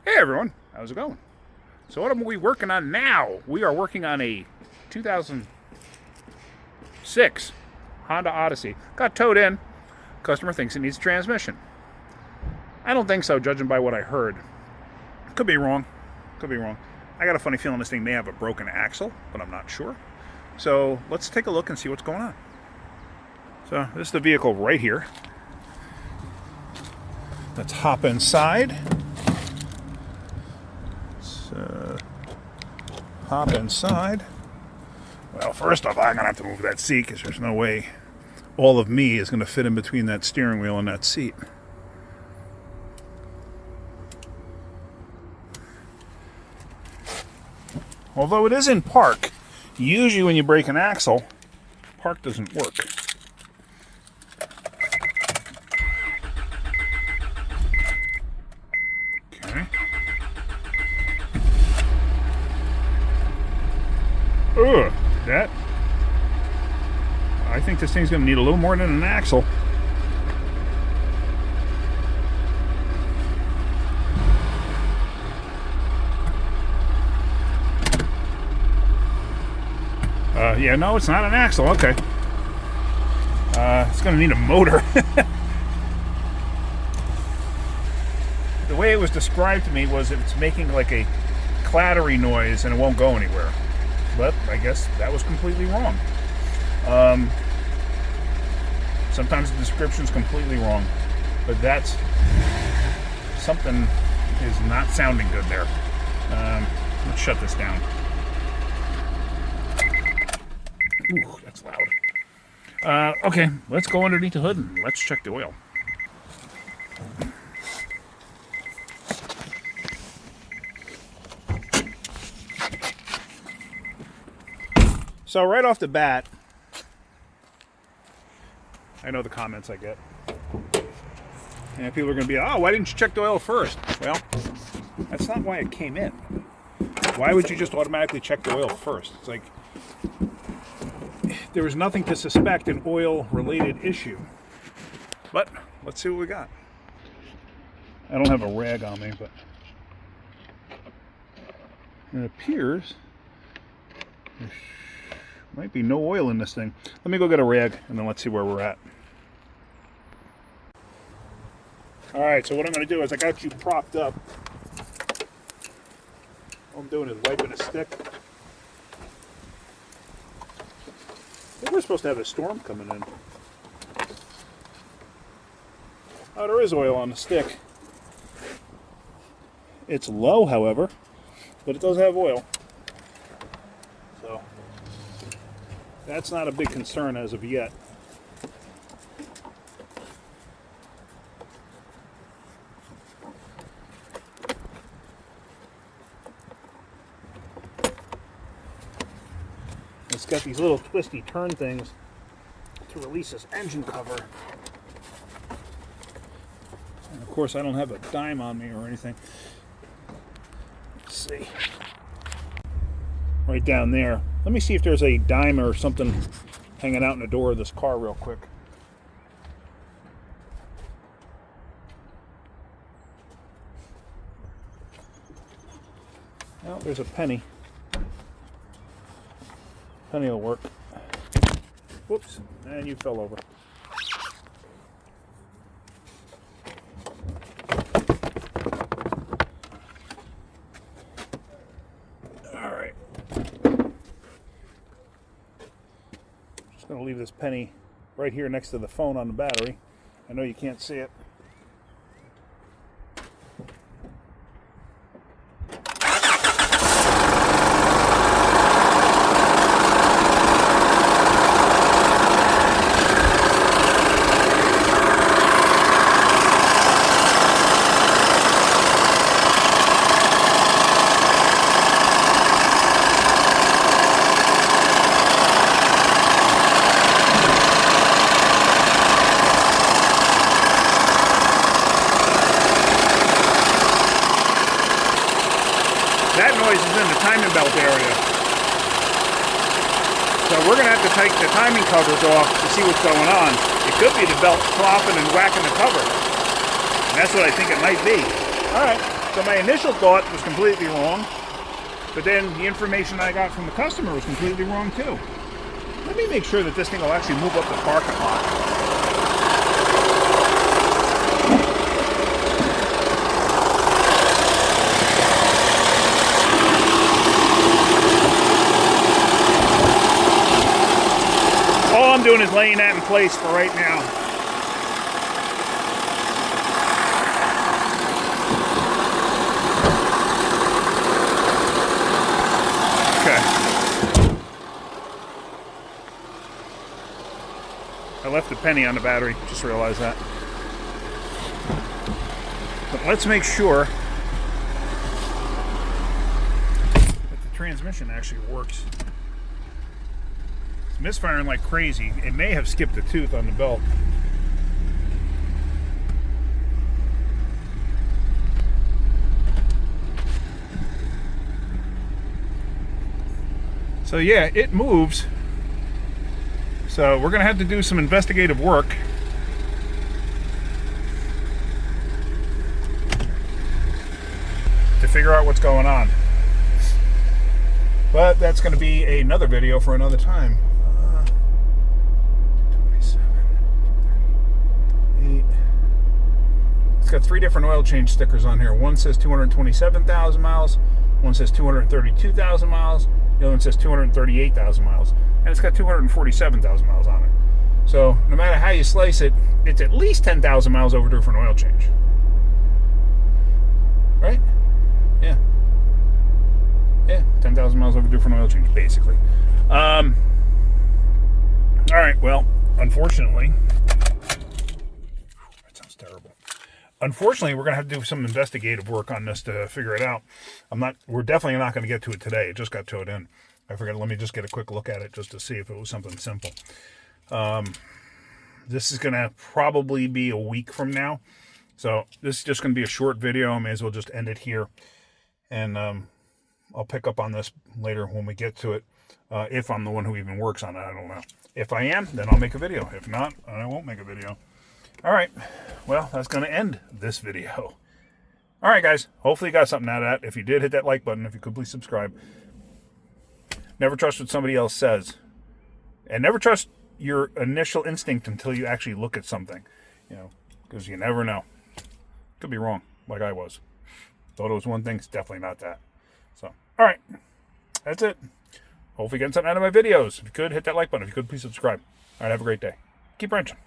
Hey everyone, how's it going? So what are we working on now? We are working on a 2006 Honda Odyssey. Got towed in. Customer thinks it needs a transmission. I don't think so, judging by what I heard. Could be wrong. Could be wrong. I got a funny feeling this thing may have a broken axle, but I'm not sure. So let's take a look and see what's going on. So this is the vehicle right here. Let's hop inside. Hop inside. Well, first off, I'm going to have to move that seat because there's no way all of me is going to fit in between that steering wheel and that seat. Although it is in park, usually when you break an axle, park doesn't work. Okay. Ugh, that. I think this thing's going to need a little more than an axle. Yeah, no, it's not an axle. Okay. It's going to need a motor. The way it was described to me was it's making like a clattery noise and it won't go anywhere. But I guess that was completely wrong. Sometimes the description's completely wrong. But that's something is not sounding good there. Let's shut this down. Ooh, that's loud. Okay, let's go underneath the hood and let's check the oil. So right off the bat, I know the comments I get. And people are going to be, oh, why didn't you check the oil first? Well, that's not why it came in. Why would you just automatically check the oil first? It's like, there was nothing to suspect an oil-related issue. But let's see what we got. I don't have a rag on me, but it appears there might be no oil in this thing. Let me go get a rag, and then let's see where we're at. All right, so what I'm going to do is I got you propped up. All I'm doing is wiping a stick. I think we're supposed to have a storm coming in. Oh, there is oil on the stick. It's low, however, but it does have oil. So that's not a big concern as of yet. It's got these little twisty turn things to release this engine cover. And of course, I don't have a dime on me or anything. Let's see. Right down there. Let me see if there's a dime or something hanging out in the door of this car real quick. Well, there's a penny. Penny will work. Whoops, and you fell over. All right. Just going to leave this penny right here next to the phone on the battery. I know you can't see it. That noise is in the timing belt area. So we're going to have to take the timing covers off to see what's going on. It could be the belt flopping and whacking the cover. And that's what I think it might be. All right, so my initial thought was completely wrong, but then the information I got from the customer was completely wrong too. Let me make sure that this thing will actually move up the parking lot. All I'm doing is laying that in place for right now. I left a penny on the battery, just realized that. But let's make sure that the transmission actually works. It's misfiring like crazy. It may have skipped a tooth on the belt. So yeah, it moves. So we're going to have to do some investigative work. To figure out what's going on. But that's going to be another video for another time. 27, 38. It's got 3 different oil change stickers on here. One says 227,000 miles. One says 232,000 miles. The other one says 238,000 miles. And it's got 247,000 miles on it. So no matter how you slice it, it's at least 10,000 miles overdue for an oil change. Right? Yeah. Yeah, 10,000 miles overdue for an oil change, basically. All right, well, unfortunately, that sounds terrible. Unfortunately, we're going to have to do some investigative work on this to figure it out. We're definitely not going to get to it today. It just got towed in. I forgot, let me just get a quick look at it just to see if it was something simple. This is going to probably be a week from now. So this is just going to be a short video. I may as well just end it here. And I'll pick up on this later when we get to it. If I'm the one who even works on it, I don't know. If I am, then I'll make a video. If not, I won't make a video. All right. Well, that's going to end this video. All right, guys. Hopefully you got something out of that. If you did, hit that like button. If you could, please subscribe. Never trust what somebody else says. And never trust your initial instinct until you actually look at something. You know, because you never know. Could be wrong, like I was. Thought it was one thing, it's definitely not that. So, all right. That's it. Hopefully you're getting something out of my videos. If you could, hit that like button. If you could, please subscribe. All right, have a great day. Keep wrenching.